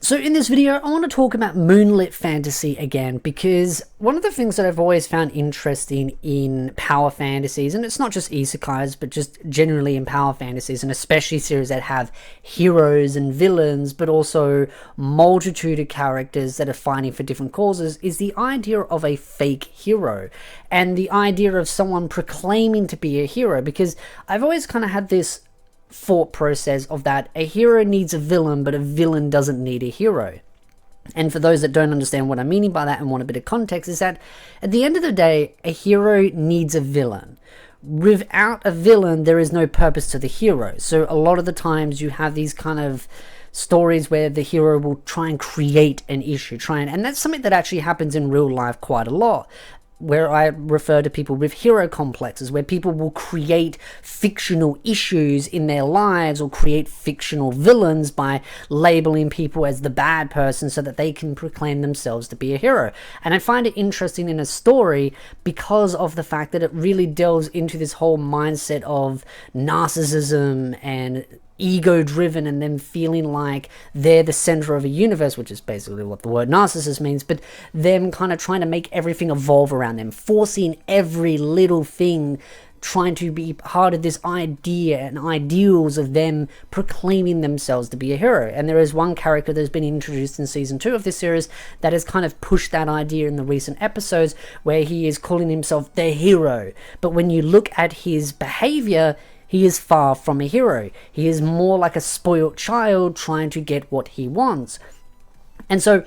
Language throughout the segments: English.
So in this video, I want to talk about moonlit fantasy again, because one of the things that I've always found interesting in power fantasies, and it's not just isekais, but just generally in power fantasies, and especially series that have heroes and villains, but also multitude of characters that are fighting for different causes, is the idea of a fake hero, and the idea of someone proclaiming to be a hero, because I've always kind of had this thought process of that a hero needs a villain, but a villain doesn't need a hero. And for those that don't understand what I'm meaning by that and want a bit of context, is that at the end of the day, a hero needs a villain. Without a villain, there is no purpose to the hero. So a lot of the times you have these kind of stories where the hero will try and create an issue, and that's something that actually happens in real life quite a lot, where I refer to people with hero complexes, where people will create fictional issues in their lives or create fictional villains by labeling people as the bad person so that they can proclaim themselves to be a hero. And I find it interesting in a story because of the fact that it really delves into this whole mindset of narcissism and ego-driven, and them feeling like they're the center of a universe, which is basically what the word narcissist means, but them kind of trying to make everything evolve around them, forcing every little thing, trying to be part of this idea and ideals of them proclaiming themselves to be a hero. And there is one character that's been introduced in season 2 of this series that has kind of pushed that idea in the recent episodes, where he is calling himself the hero. But when you look at his behavior, he is far from a hero. He is more like a spoiled child trying to get what he wants. And so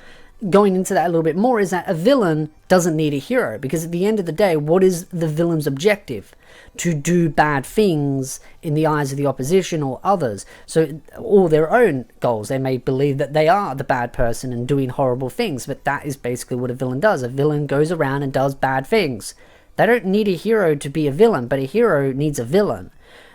going into that a little bit more is that a villain doesn't need a hero, because at the end of the day, what is the villain's objective? To do bad things in the eyes of the opposition or others. So all their own goals, they may believe that they are the bad person and doing horrible things, but that is basically what a villain does. A villain goes around and does bad things. They don't need a hero to be a villain, but a hero needs a villain.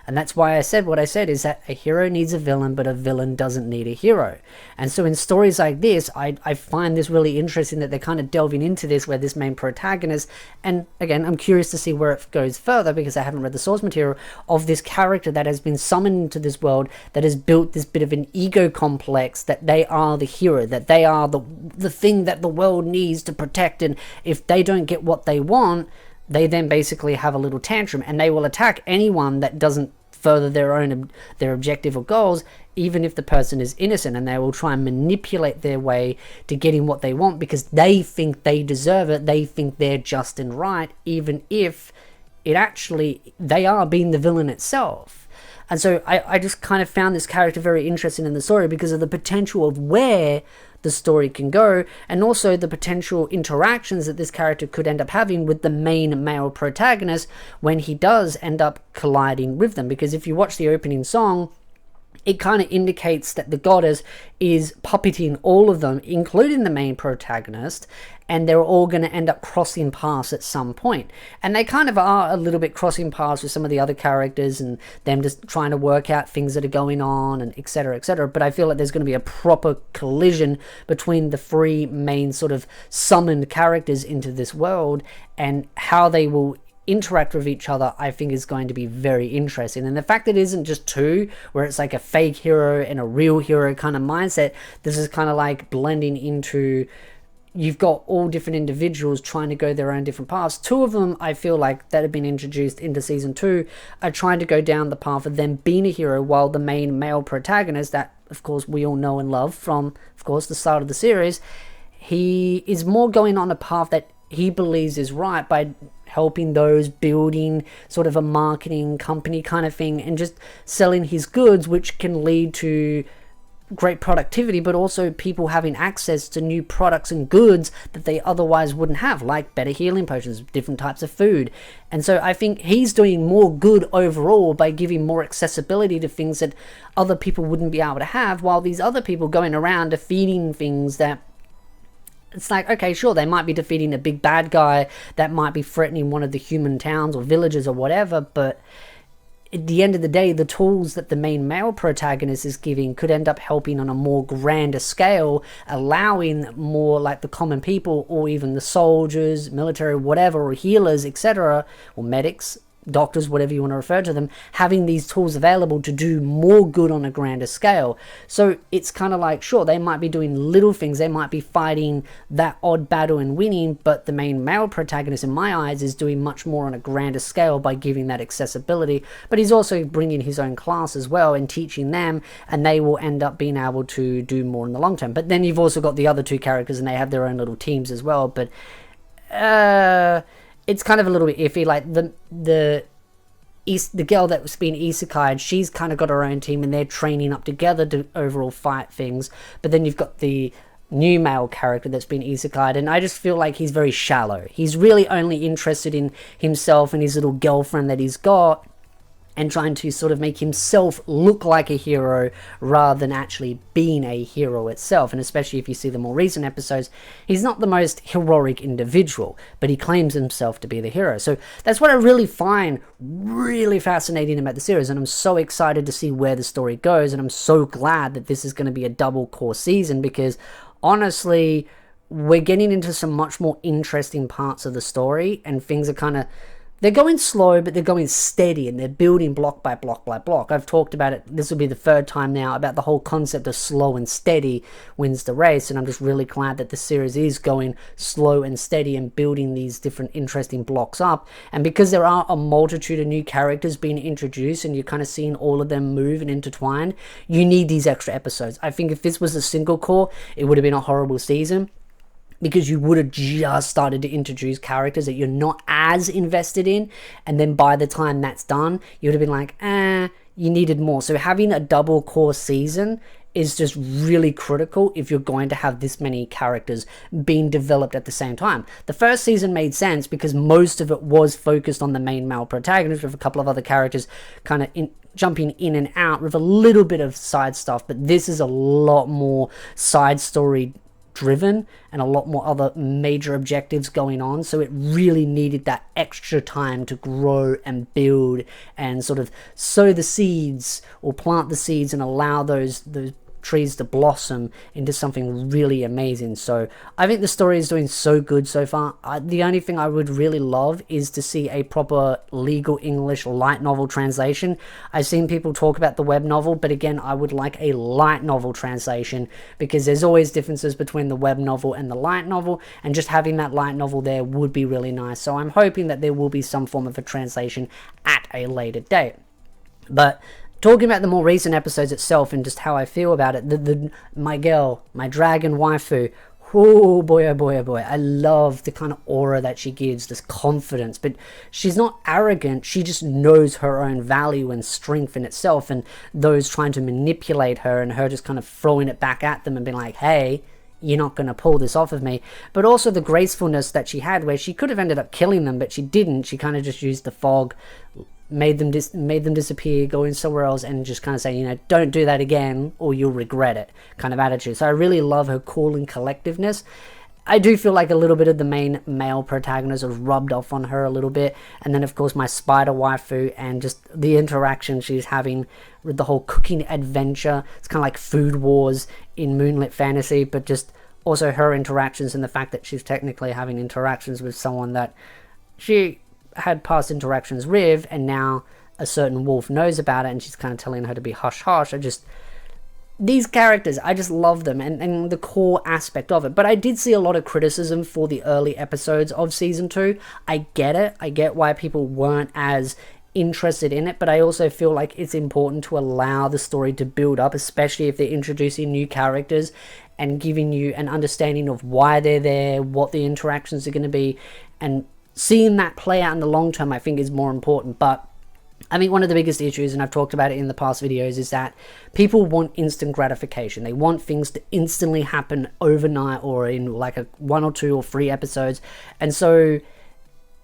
And that's why I said what I said, is that a hero needs a villain, but a villain doesn't need a hero. And so in stories like this, I find this really interesting that they're kind of delving into this, where this main protagonist, and again, I'm curious to see where it goes further, because I haven't read the source material, of this character that has been summoned into this world, that has built this bit of an ego complex, that they are the hero, that they are the thing that the world needs to protect, and if they don't get what they want, they then basically have a little tantrum, and they will attack anyone that doesn't further their objective or goals, even if the person is innocent, and they will try and manipulate their way to getting what they want, because they think they deserve it, they think they're just and right, even if it actually, they are being the villain itself. And so I just kind of found this character very interesting in the story because of the potential of where the story can go, and also the potential interactions that this character could end up having with the main male protagonist when he does end up colliding with them. Because if you watch the opening song, it kind of indicates that the goddess is puppeting all of them, including the main protagonist, and they're all going to end up crossing paths at some point. And they kind of are a little bit crossing paths with some of the other characters, and them just trying to work out things that are going on, and etc, etc. But I feel like there's going to be a proper collision between the three main sort of summoned characters into this world, and how they will interact with each other, I think, is going to be very interesting. And the fact that it isn't just two, where it's like a fake hero and a real hero kind of mindset, this is kind of like blending into, you've got all different individuals trying to go their own different paths. Two of them, I feel like, that have been introduced into season 2 are trying to go down the path of them being a hero, while the main male protagonist, that of course we all know and love from, of course, the start of the series, he is more going on a path that he believes is right, by helping those, building sort of a marketing company kind of thing, and just selling his goods, which can lead to great productivity, but also people having access to new products and goods that they otherwise wouldn't have, like better healing potions, different types of food. And so I think he's doing more good overall by giving more accessibility to things that other people wouldn't be able to have, while these other people going around defeating things that, it's like, okay, sure, they might be defeating a big bad guy that might be threatening one of the human towns or villages or whatever, but at the end of the day, the tools that the main male protagonist is giving could end up helping on a more grander scale, allowing more like the common people, or even the soldiers, military, whatever, or healers, etc., or medics, doctors, whatever you want to refer to them, having these tools available to do more good on a grander scale. So it's kind of like, sure, they might be doing little things, they might be fighting that odd battle and winning, but the main male protagonist in my eyes is doing much more on a grander scale by giving that accessibility. But he's also bringing his own class as well and teaching them, and they will end up being able to do more in the long term. But then you've also got the other two characters, and they have their own little teams as well. But it's kind of a little bit iffy. Like the girl that was being isekai'd, she's kind of got her own team, and they're training up together to overall fight things. But then you've got the new male character that's been isekai'd, and I just feel like he's very shallow. He's really only interested in himself and his little girlfriend that he's got, and trying to sort of make himself look like a hero rather than actually being a hero itself. And especially if you see the more recent episodes, he's not the most heroic individual, but he claims himself to be the hero. So that's what I really find really fascinating about the series, and I'm so excited to see where the story goes, and I'm so glad that this is going to be a double core season, because honestly, we're getting into some much more interesting parts of the story, and things are kind of, they're going slow, but they're going steady, and they're building block by block by block. I've talked about it, this will be the third time now, about the whole concept of slow and steady wins the race, and I'm just really glad that the series is going slow and steady and building these different interesting blocks up. And because there are a multitude of new characters being introduced, and you're kind of seeing all of them move and intertwine, you need these extra episodes. I think if this was a single core, it would have been a horrible season, because you would have just started to introduce characters that you're not as invested in, and then by the time that's done, you would have been like, you needed more. So having a double core season is just really critical if you're going to have this many characters being developed at the same time. The first season made sense because most of it was focused on the main male protagonist, with a couple of other characters kind of jumping in and out with a little bit of side stuff, but this is a lot more side story driven and a lot more other major objectives going on, so it really needed that extra time to grow and build and sort of sow the seeds or plant the seeds and allow those trees to blossom into something really amazing. So I think the story is doing so good so far. The only thing I would really love is to see a proper legal English light novel translation. I've seen people talk about the web novel, but again, I would like a light novel translation, because there's always differences between the web novel and the light novel, and just having that light novel there would be really nice. So I'm hoping that there will be some form of a translation at a later date. But talking about the more recent episodes itself and just how I feel about it, my girl, my dragon waifu, oh boy, oh boy, oh boy, I love the kind of aura that she gives, this confidence, but she's not arrogant, she just knows her own value and strength in itself, and those trying to manipulate her and her just kind of throwing it back at them and being like, hey, you're not going to pull this off of me. But also the gracefulness that she had, where she could have ended up killing them, but she didn't. She kind of just used the fog, made them disappear, going somewhere else, and just kind of say, you know, don't do that again or you'll regret it kind of attitude. So I really love her cool and collectiveness. I do feel like a little bit of the main male protagonist has rubbed off on her a little bit, and then of course my spider waifu and just the interaction she's having with the whole cooking adventure. It's kind of like Food Wars in Moonlit Fantasy, but just also her interactions and the fact that she's technically having interactions with someone that she had past interactions with, and now a certain wolf knows about it and she's kind of telling her to be hush hush. These characters, I just love them, and the core aspect of it. But I did see a lot of criticism for the early episodes of season 2. I get it. I get why people weren't as interested in it, but I also feel like it's important to allow the story to build up, especially if they're introducing new characters and giving you an understanding of why they're there, what the interactions are going to be, and seeing that play out in the long term I think is more important. But I mean, one of the biggest issues, and I've talked about it in the past videos, is that people want instant gratification. They want things to instantly happen overnight or in like 1 or 2 or 3 episodes. And so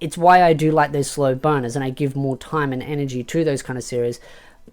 it's why I do like those slow burners, and I give more time and energy to those kind of series.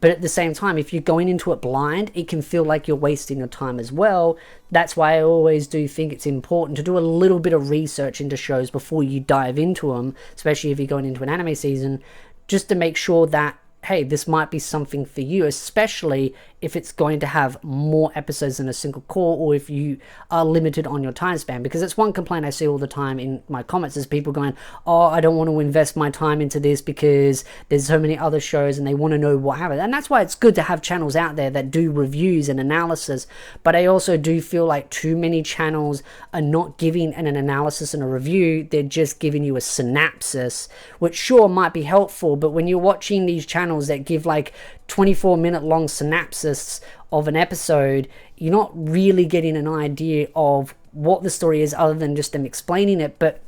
But at the same time, if you're going into it blind, it can feel like you're wasting your time as well. That's why I always do think it's important to do a little bit of research into shows before you dive into them, especially if you're going into an anime season, just to make sure that, hey, this might be something for you, especially if it's going to have more episodes than a single core, or if you are limited on your time span. Because it's one complaint I see all the time in my comments is people going, oh, I don't want to invest my time into this because there's so many other shows and they want to know what happened. And that's why it's good to have channels out there that do reviews and analysis. But I also do feel like too many channels are not giving an analysis and a review. They're just giving you a synopsis, which sure might be helpful, but when you're watching these channels that give like 24-minute long synopsis of an episode, you're not really getting an idea of what the story is other than just them explaining it. But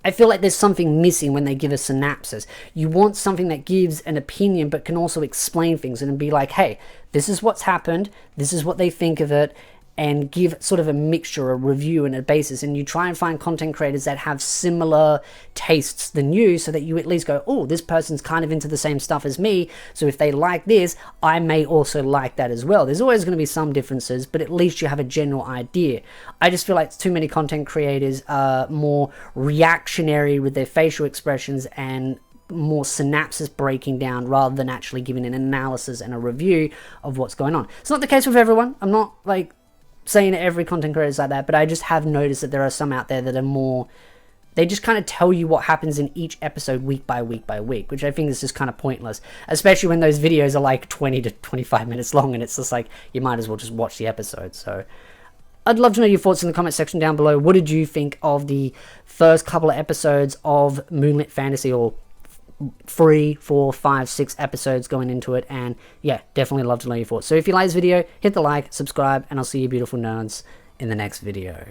I feel like there's something missing when they give a synopsis. You want something that gives an opinion but can also explain things and be like, hey, this is what's happened, this is what they think of it, and give sort of a mixture, a review and a basis. And you try and find content creators that have similar tastes than you, so that you at least go, oh, this person's kind of into the same stuff as me, so if they like this, I may also like that as well. There's always going to be some differences, but at least you have a general idea. I just feel like too many content creators are more reactionary with their facial expressions and more synopsis breaking down rather than actually giving an analysis and a review of what's going on. It's not the case with everyone. I'm not like saying that every content creator is like that, but I just have noticed that there are some out there that are more, they just kind of tell you what happens in each episode week by week by week, which I think is just kind of pointless, especially when those videos are like 20 to 25 minutes long, and it's just like, you might as well just watch the episode. So I'd love to know your thoughts in the comment section down below. What did you think of the first couple of episodes of Moonlit Fantasy, or 3, 4, 5, 6 episodes going into it? And yeah, definitely love to know your thoughts. So if you like this video, hit the like, subscribe, and I'll see you beautiful nerds in the next video.